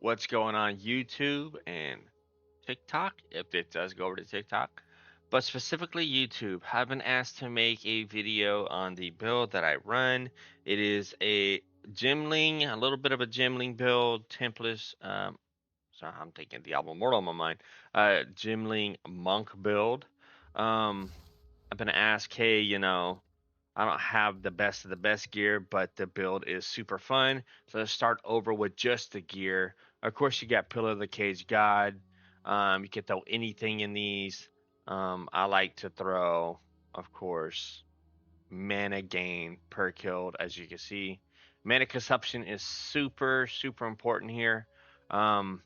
What's going on YouTube and TikTok, if it does go over to TikTok, but specifically YouTube. I've been asked to make a video on the build that I run. It is a Gemling, a little bit of a Gemling build, templates. So I'm taking Diablo Immortal on my mind. Gemling monk build. Um, I've been asked, hey, I don't have the best of the best gear, but the build is super fun. So let's start over with just the gear. Of course, you got Pillar of the Cage God. You can throw anything in these. I like to throw, of course, mana gain per killed, as you can see. Mana consumption is super, super important here. Um,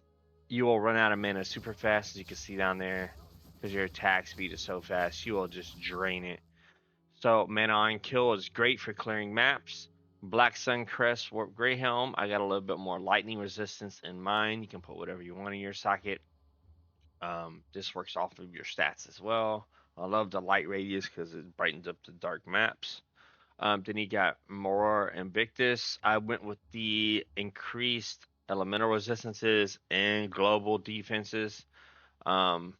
you will run out of mana super fast, as you can see down there, because your attack speed is so fast. You will just drain it. So mana on kill is great for clearing maps. Black Sun Crest Warp Greyhelm. I got a little bit more lightning resistance in mine. You can put whatever you want in your socket. This works off of your stats as well. I love the light radius because it brightens up the dark maps. Then you got Moror Invictus. I went with the increased elemental resistances and global defenses. Um,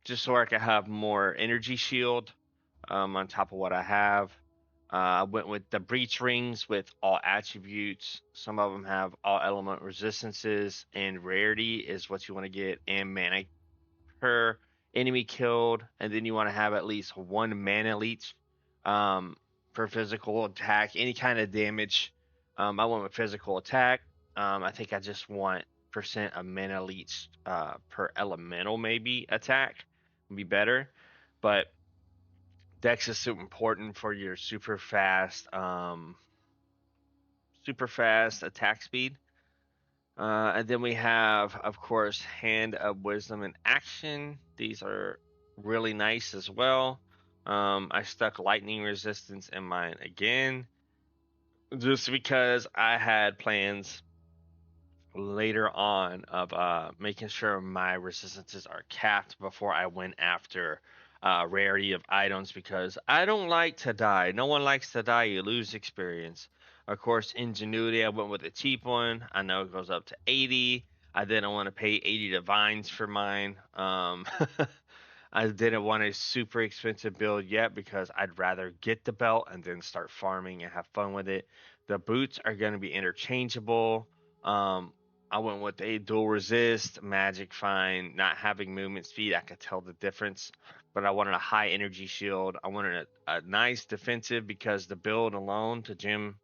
just so I could have more energy shield on top of what I have. I went with the breach rings with all attributes. Some of them have all element resistances, and rarity is what you want to get, and mana per enemy killed. And then you want to have at least one mana leech for physical attack, any kind of damage. I went with physical attack. I think I just want percent of mana leech per elemental maybe attack would be better, but Dex is super important for your super fast attack speed. And then we have, of course, Hand of Wisdom and Action. These are really nice as well. I stuck lightning resistance in mine again, just because I had plans later on of making sure my resistances are capped before I went after rarity of items, because I don't like to die. No one likes to die. You lose experience. Of course, Ingenuity, I went with a cheap one. I know it goes up to 80. I didn't want to pay 80 divines for mine. I didn't want a super expensive build yet because I'd rather get the belt and then start farming and have fun with it. The boots are going to be interchangeable. Um, I went with a dual resist, magic fine, not having movement speed. I could tell the difference, but I wanted a high energy shield. I wanted a nice defensive because the build alone to gem,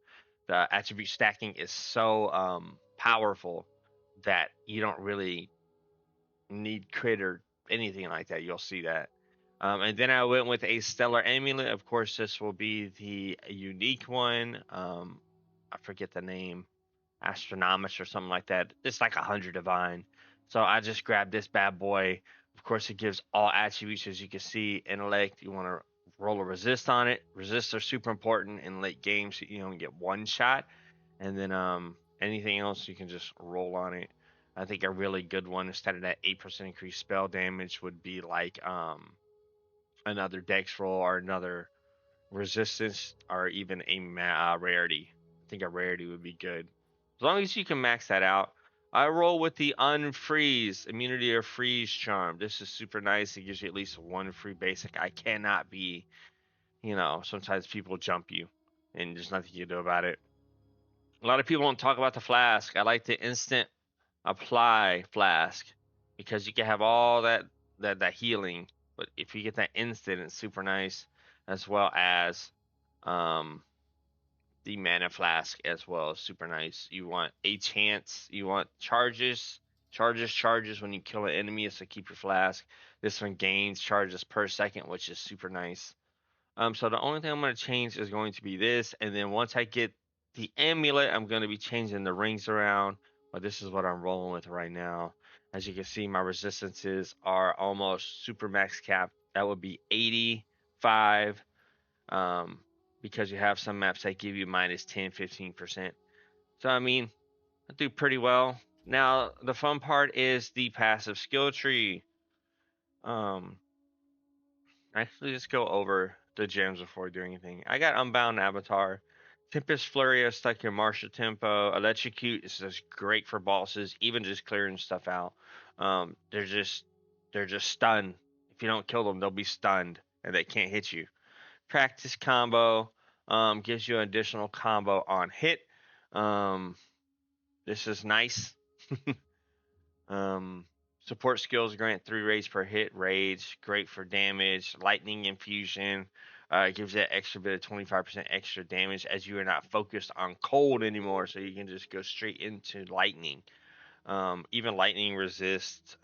the attribute stacking is so powerful that you don't really need crit or anything like that. You'll see that. And then I went with a stellar amulet. Of course, this will be the unique one. I forget the name. Astronomist or something like that. It's like 100 divine. So I just grabbed this bad boy. Of course, it gives all attributes, as you can see. Intellect, you want to roll a resist on it. Resists are super important in late games, so you only get one shot. And then anything else, you can just roll on it. I think a really good one, instead of that 8% increased spell damage, would be like another dex roll or another resistance or even a rarity. I think a rarity would be good. As long as you can max that out. I roll with the unfreeze, immunity or freeze charm. This is super nice. It gives you at least one free basic. I cannot be, sometimes people jump you and there's nothing you can do about it. A lot of people don't talk about the flask. I like the instant apply flask because you can have all that healing, but if you get that instant, it's super nice, as well as um the mana flask as well is super nice. You want a chance, you want charges when you kill an enemy, so keep your flask. This one gains charges per second, which is super nice. So the only thing I'm going to change is going to be this, and then once I get the amulet, I'm going to be changing the rings around. But this is what I'm rolling with right now. As you can see, my resistances are almost super max cap. That would be 85. Um, because you have some maps that give you minus 10, 15%. So, I mean, I do pretty well. Now, the fun part is the passive skill tree. Um, Actually, let's go over the gems before doing anything. I got Unbound Avatar. Tempest Flurry is like your martial tempo. Electrocute is just great for bosses, even just clearing stuff out. They're just stunned. If you don't kill them, they'll be stunned and they can't hit you. Practice combo gives you an additional combo on hit. Um, this is nice. um, support skills grant 3 rage per hit. Rage, great for damage. Lightning infusion gives that extra bit of 25% extra damage as you are not focused on cold anymore, so you can just go straight into lightning. Even lightning resist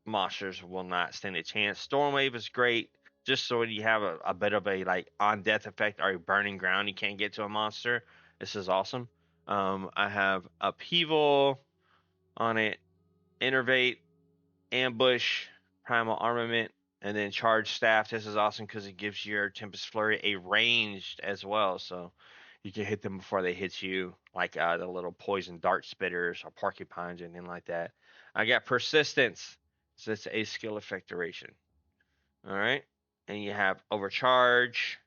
monsters will not stand a chance. Stormwave is great, just so you have a bit of a like on death effect or burning ground. You can't get to a monster. This is awesome. I have upheaval on it, innervate, ambush, primal armament, and then charge staff. This is awesome because it gives your Tempest Flurry a ranged as well, so you can hit them before they hit you, like the little poison dart spitters or porcupines or anything like that. I got persistence, so it's a skill effect duration. All right, and you have overcharge,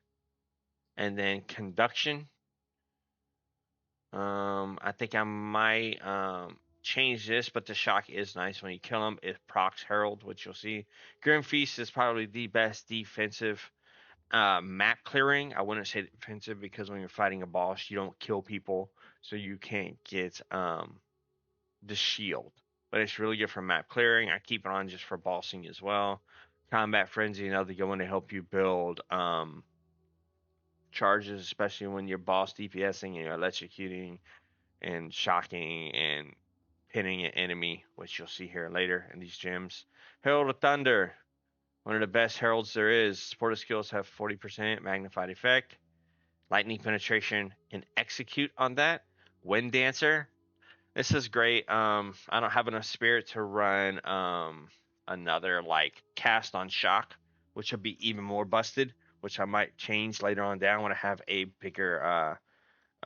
and then conduction. I think I might change this, but the shock is nice when you kill him. It procs Herald, which you'll see. Grim Feast is probably the best defensive map clearing. I wouldn't say defensive because when you're fighting a boss, you don't kill people, so you can't get the shield. But it's really good for map clearing. I keep it on just for bossing as well. Combat Frenzy, another good one to help you build charges, especially when you're boss DPSing and you're electrocuting and shocking and pinning an enemy, which you'll see here later in these gems. Herald of Thunder, one of the best heralds there is. Supportive skills have 40% magnified effect, lightning penetration, and execute on that. Wind Dancer, this is great. I don't have enough spirit to run another like cast on shock, which would be even more busted, which I might change later on down when I have a bigger a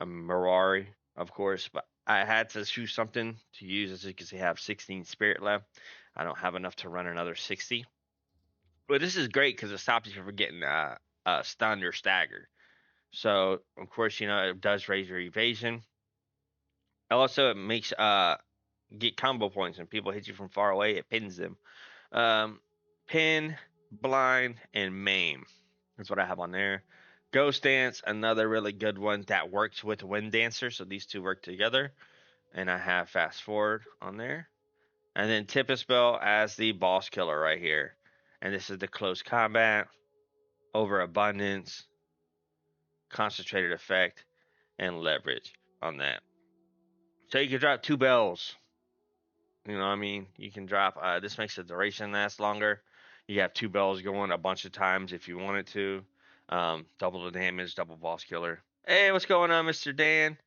Mirari, of course, but I had to choose something to use as you can see I have 16 spirit left. I don't have enough to run another 60. But this is great because it stops you from getting stunned or staggered. So of course, it does raise your evasion. Also, it makes get combo points when people hit you from far away. It pins them. Um, Pin, blind, and maim. That's what I have on there. Ghost Dance, another really good one that works with Wind Dancer. So these two work together. And I have Fast Forward on there. And then Tempest Bell as the boss killer right here. And this is the close combat, overabundance, concentrated effect, and leverage on that. So you can drop 2 bells. You know what I mean? You can drop, this makes the duration last longer. You have 2 bells going a bunch of times if you wanted to. Double the damage, double boss killer. Hey, what's going on, Mr. Dan?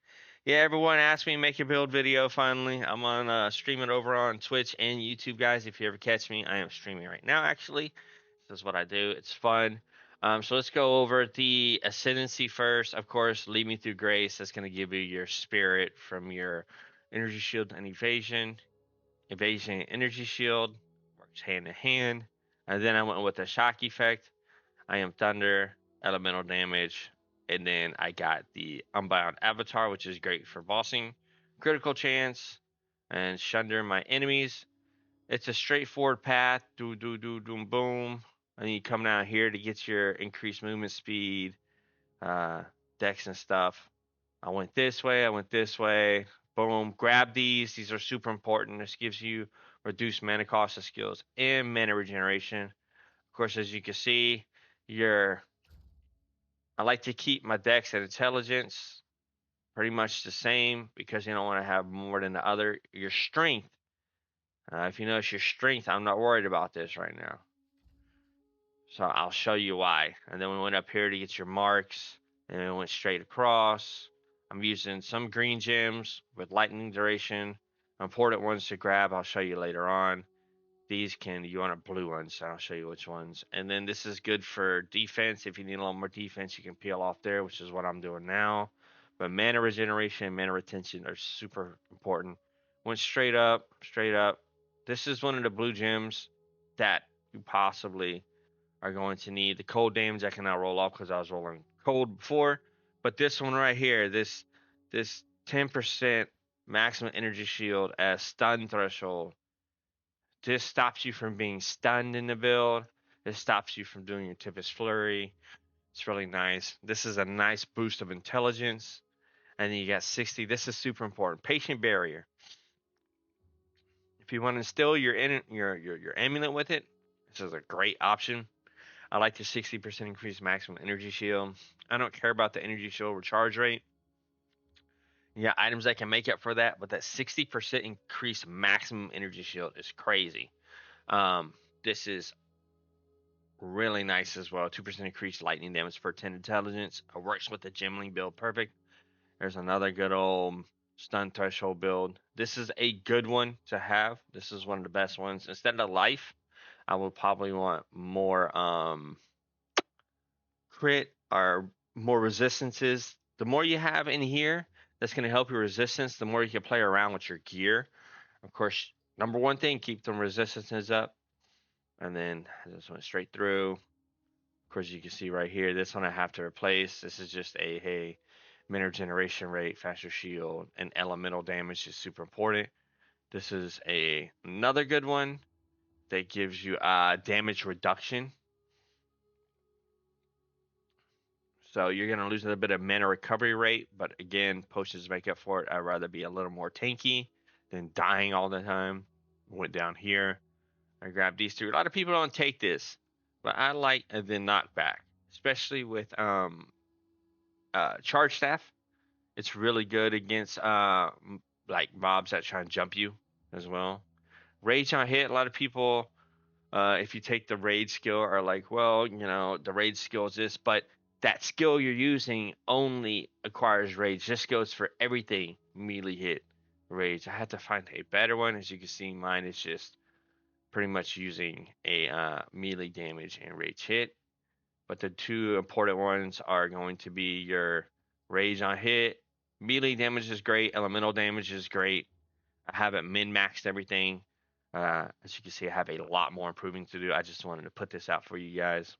Yeah, everyone asked me to make a build video finally. I'm on streaming over on Twitch and YouTube, guys. If you ever catch me, I am streaming right now, actually. This is what I do. It's fun. So let's go over the Ascendancy first. Of course, Lead Me Through Grace. That's going to give you your spirit from your energy shield and evasion. Evasion and energy shield works hand in hand. And then I went with the shock effect. I am thunder, elemental damage, and then I got the Unbound Avatar, which is great for bossing, critical chance, and shunder my enemies. It's a straightforward path, do do do doom boom, and you come down here to get your increased movement speed, uh, dex and stuff. I went this way, I went this way. Boom, grab these. These are super important. This gives you reduced mana cost of skills and mana regeneration. Of course, as you can see, your I like to keep my dex and intelligence pretty much the same because you don't want to have more than the other. Your strength, if you notice your strength, I'm not worried about this right now. So I'll show you why. And then we went up here to get your marks, and we went straight across. I'm using some green gems with lightning duration. Important ones to grab, I'll show you later on. These you want a blue one, so I'll show you which ones. And then this is good for defense. If you need a little more defense, you can peel off there, which is what I'm doing now. But mana regeneration and mana retention are super important. Went straight up, straight up. This is one of the blue gems that you possibly are going to need. The cold damage I can now roll off because I was rolling cold before, but this one right here, this 10% maximum energy shield as stun threshold. This stops you from being stunned in the build. It stops you from doing your Tempest Flurry. It's really nice. This is a nice boost of intelligence. And then you got 60. This is super important. Patient Barrier. If you want to instill your amulet with it, this is a great option. I like the 60% increased maximum energy shield. I don't care about the energy shield recharge rate. Yeah, items that can make up for that, but that 60% increased maximum energy shield is crazy. This is really nice as well. 2% increased lightning damage per 10 intelligence. It works with the Gemling build perfect. There's another good old stun threshold build. This is a good one to have. This is one of the best ones. Instead of life, I would probably want more crit or more resistances. The more you have in here, that's going to help your resistance. The more you can play around with your gear. Of course, number one thing, keep the resistances up. And then this one straight through. Of course, you can see right here, this one I have to replace. This is just a, hey, mineral generation rate, faster shield, and elemental damage is super important. This is another good one that gives you damage reduction. So you're going to lose a little bit of mana recovery rate, but again, potions make up for it. I'd rather be a little more tanky than dying all the time. Went down here. I grabbed these two. A lot of people don't take this, but I like the knockback, especially with charge staff. It's really good against like mobs that try and jump you as well. Rage on hit. A lot of people, if you take the raid skill, are like, well, you know, the raid skill is this, but that skill you're using only acquires rage. This goes for everything melee hit rage. I had to find a better one. As you can see, mine is just pretty much using a melee damage and rage hit. But the two important ones are going to be your rage on hit. Melee damage is great. Elemental damage is great. I haven't min-maxed everything. As you can see, I have a lot more improving to do. I just wanted to put this out for you guys.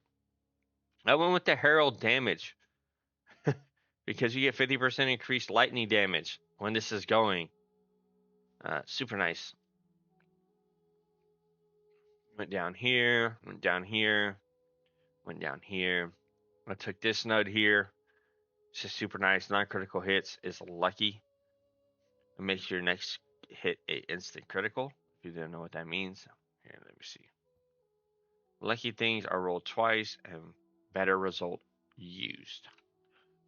I went with the Herald damage because you get 50% increased lightning damage when this is going. Super nice. Went down here, went down here, went down here. I took this node here. It's just super nice. Non-critical hits is lucky. It makes your next hit a instant critical. If you didn't know what that means. Here, let me see. Lucky things are rolled twice and better result used.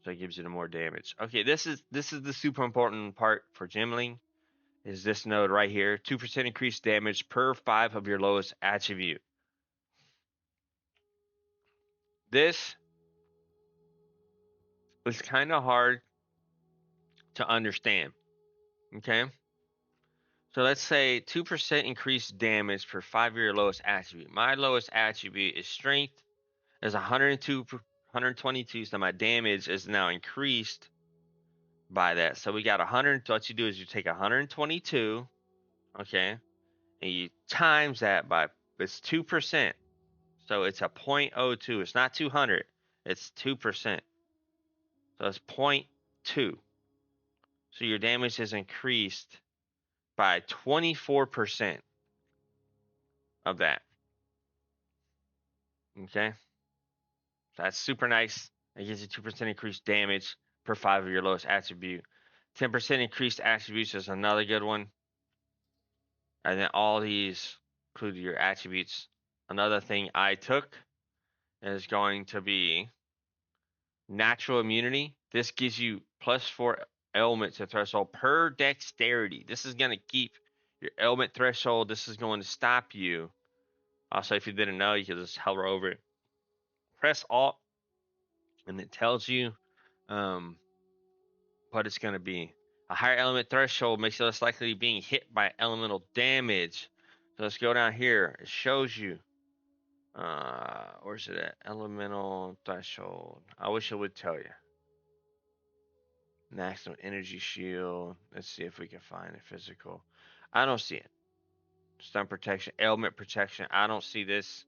So it gives you the more damage. Okay, this is the super important part for Gemling. Is this node right here. 2% increased damage per 5 of your lowest attribute. This is kind of hard to understand. Okay? So let's say 2% increased damage per 5 of your lowest attribute. My lowest attribute is strength. Is 122, so my damage is now increased by that. So we got 100. What you do is you take 122, okay, and you times that by, it's 2%. So it's a 0.02. It's not 200. It's 2%. So it's 0.2. So your damage is increased by 24% of that. Okay. That's super nice. It gives you 2% increased damage per 5 of your lowest attribute. 10% increased attributes is another good one. And then all these include your attributes. Another thing I took is going to be natural immunity. This gives you +4 element to threshold per dexterity. This is going to keep your element threshold. This is going to stop you. Also, if you didn't know, you can just hover over it. Press Alt, and it tells you what it's going to be. A higher element threshold makes it less likely being hit by elemental damage. So let's go down here. It shows you. Where's it at? Elemental threshold. I wish it would tell you. Maximum energy shield. Let's see if we can find it physical. I don't see it. Stun protection, ailment protection. I don't see this.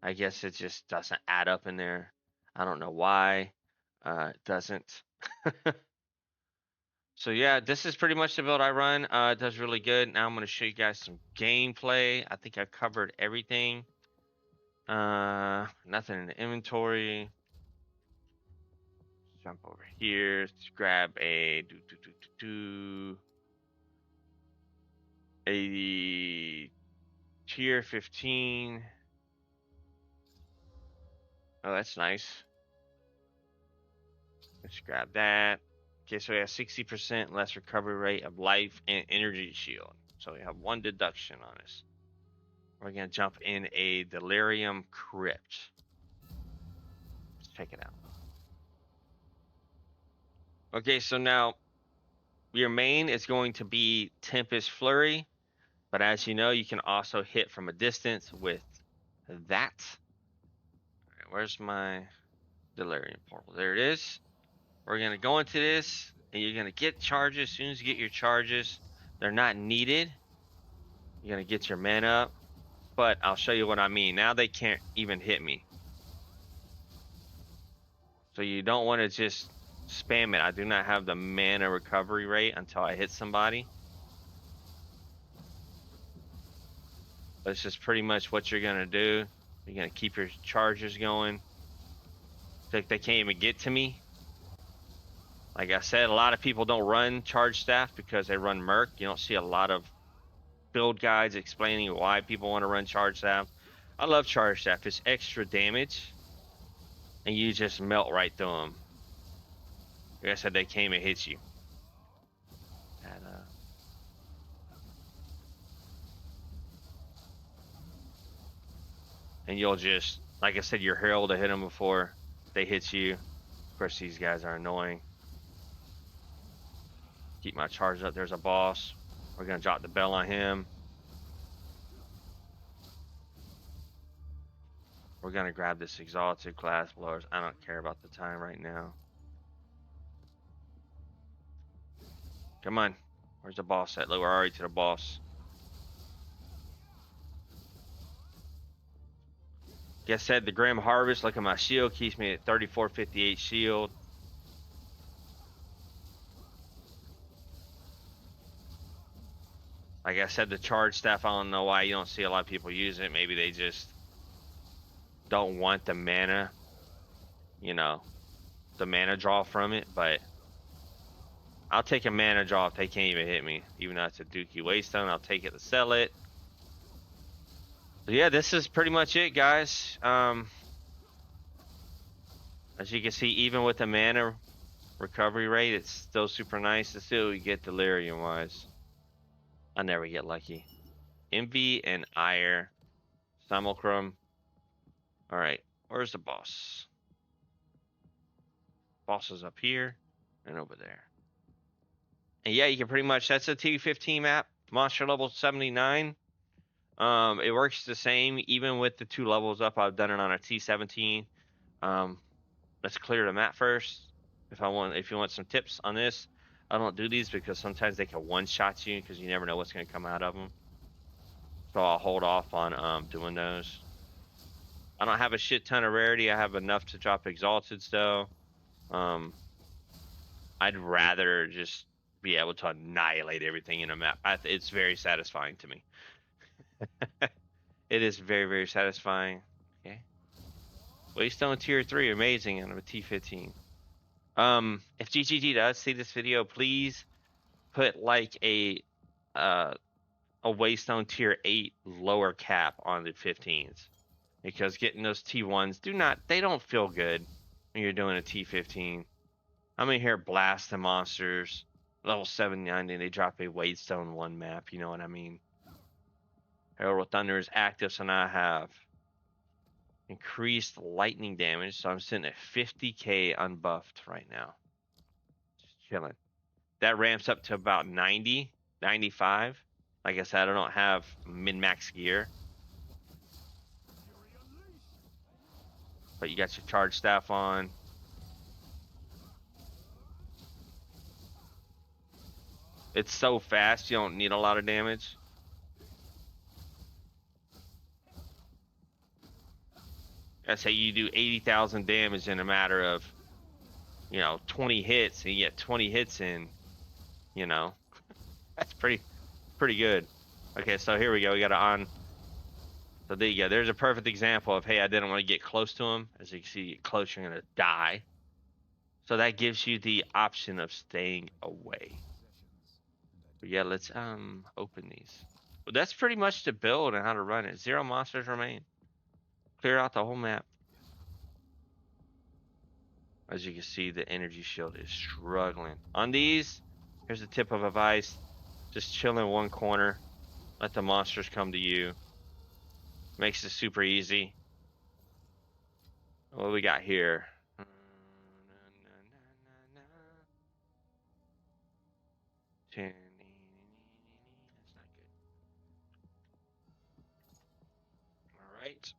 I guess it just doesn't add up in there. I don't know why. It doesn't. So yeah, this is pretty much the build I run. It does really good. Now I'm going to show you guys some gameplay. I think I covered everything. Nothing in the inventory. Jump over here. Let's grab a a tier 15. Oh, that's nice. Let's grab that. Okay, so we have 60% less recovery rate of life and energy shield. So we have 1 deduction on us. We're going to jump in a delirium crypt. Let's check it out. Okay, so now your main is going to be Tempest Flurry, but as you know, you can also hit from a distance with that. All right, where's my delirium portal? There it is. We're going to go into this, and you're going to get charges. As soon as you get your charges, they're not needed. You're going to get your mana up, but I'll show you what I mean. Now they can't even hit me. So you don't want to just spam it. I do not have the mana recovery rate until I hit somebody. That's just pretty much what you're going to do. You're going to keep your charges going. Like they can't even get to me. Like I said, a lot of people don't run charge staff because they run Merc. You don't see a lot of build guides explaining why people want to run charge staff. I love charge staff. It's extra damage, and you just melt right through them. Like I said, they came and hit you. And you'll just, like I said, you're heralded to hit them before they hit you. Of course, these guys are annoying. Keep my charge up. There's a boss. We're going to drop the bell on him. We're going to grab this exalted class blowers. I don't care about the time right now. Come on. Where's the boss at? Look, we're already to the boss. Like I said, the Grim Harvest, look at my shield, keeps me at 3458 shield. Like I said, the charge staff, I don't know why you don't see a lot of people use it. Maybe they just don't want the mana, you know, the mana draw from it. But I'll take a mana draw if they can't even hit me. Even though it's a Dookie Waystone, I'll take it to sell it. So yeah, this is pretty much it, guys. As you can see, even with the mana recovery rate, it's still super nice to see what we get delirium-wise. I never get lucky. Envy and Ire. Simulcrum. Alright, where's the boss? Boss is up here and over there. And yeah, you can pretty much, that's a T15 map. Monster level 79. It works the same even with the 2 levels up. I've done it on a T17. Let's clear the map first. If you want some tips on this, I don't do these because sometimes they can one-shot you because you never know what's going to come out of them. So I'll hold off on doing those. I don't have a shit ton of rarity. I have enough to drop exalted though. I'd rather just be able to annihilate everything in a map. It's very satisfying to me. It is very, very satisfying. Okay. Waystone tier 3, amazing on a T15. If GGG does see this video, please put like a Waystone tier 8 lower cap on the 15s. Because getting those T1s they don't feel good when you're doing a T15. I'm in here blasting monsters. Level 790, they drop a Waystone 1 map, you know what I mean? Herald Thunder is active, so now I have increased lightning damage, so I'm sitting at 50k unbuffed right now. Just chilling. That ramps up to about 90, 95. Like I said, I don't have min-max gear. But you got your charge staff on. It's so fast, you don't need a lot of damage. I say you do 80,000 damage in a matter of 20 hits, and you get 20 hits in, that's pretty good. Okay, so here we go. We got on. So there you go. There's a perfect example of, hey, I didn't want to get close to him. As you can see, get close, you're gonna die. So that gives you the option of staying away. But yeah, let's open these. Well, that's pretty much the build and how to run it. 0 monsters remain. Clear out the whole map. As you can see, the energy shield is struggling. On these, here's a tip of advice. Just chill in one corner. Let the monsters come to you. Makes it super easy. What we got here? That's not good. All right.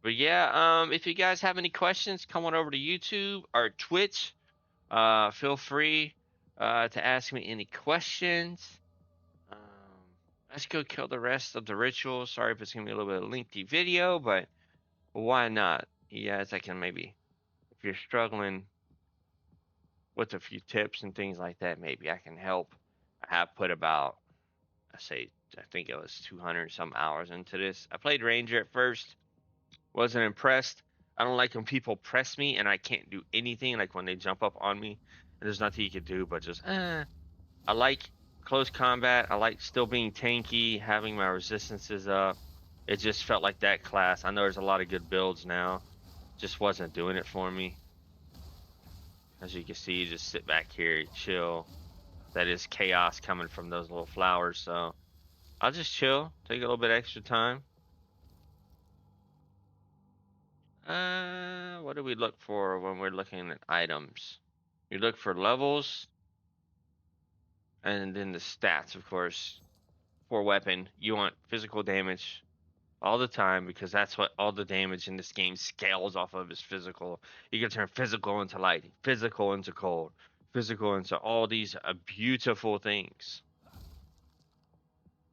But yeah, if you guys have any questions, come on over to YouTube or Twitch. Feel free to ask me any questions. Um, let's go kill the rest of the rituals. Sorry if it's gonna be a little bit of a lengthy video, but why not? You guys, I can maybe, if you're struggling with a few tips and things like that, maybe I can help. I have put about, I think it was 200 some hours into this. I played Ranger at first, wasn't impressed. I don't like when people press me and I can't do anything, like when they jump up on me and there's nothing you can do but just, I like close combat. I like still being tanky, having my resistances up. It just felt like that class. I know there's a lot of good builds now. Just wasn't doing it for me. As you can see, you just sit back here, chill. That is chaos coming from those little flowers, so I'll just chill, take a little bit extra time. What do we look for when we're looking at items? You look for levels, and then the stats, of course. For weapon, you want physical damage all the time because that's what all the damage in this game scales off of is physical. You can turn physical into light, physical into cold, physical into all these beautiful things.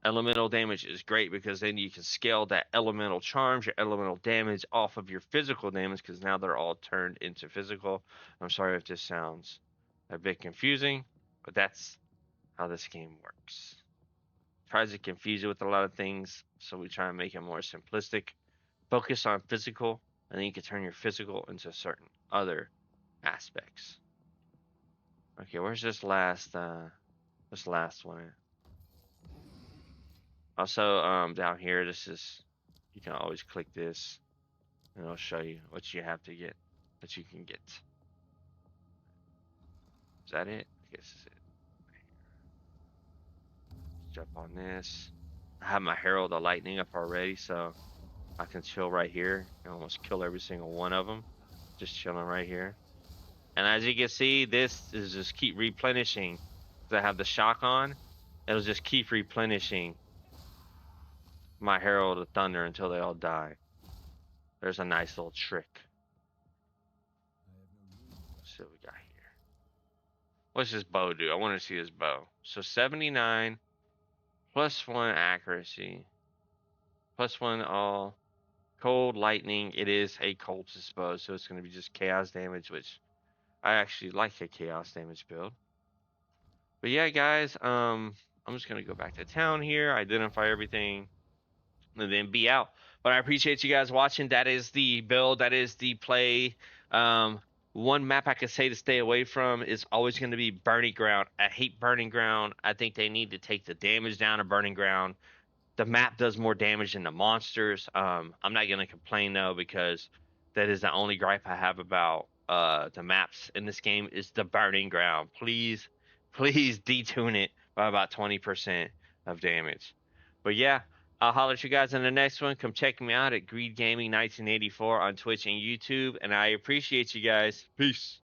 Elemental damage is great because then you can scale that elemental charms, your elemental damage off of your physical damage because now they're all turned into physical. I'm sorry if this sounds a bit confusing, but that's how this game works. Tries to confuse you with a lot of things, so we try and make it more simplistic. Focus on physical, and then you can turn your physical into certain other aspects. Okay, where's this last one? Also, down here, you can always click this, and it'll show you what you have to get, that you can get. Is that it? I guess that's it. Let's jump on this. I have my Herald of Lightning up already, so I can chill right here and almost kill every single one of them. Just chilling right here. And as you can see, this is just keep replenishing. I have the shock on. It'll just keep replenishing my Herald of Thunder until they all die. There's a nice little trick. Let's see what we got here. What's this bow do? I want to see this bow. So 79, +1 accuracy, +1 all. Cold, lightning. It is a cultist bow, so it's going to be just chaos damage, which I actually like a chaos damage build. But yeah, guys, I'm just gonna go back to town here, identify everything, and then be out. But I appreciate you guys watching. That is the build. That is the play. One map I could say to stay away from is always going to be Burning Ground. I hate Burning Ground. I think they need to take the damage down of Burning Ground. The map does more damage than the monsters. I'm not gonna complain though because that is the only gripe I have about the maps in this game is the Burning Ground. Please detune it by about 20% of damage. But yeah, I'll holler at you guys in the next one. Come check me out at Greed Gaming 1984 on Twitch and YouTube, and I appreciate you guys. Peace.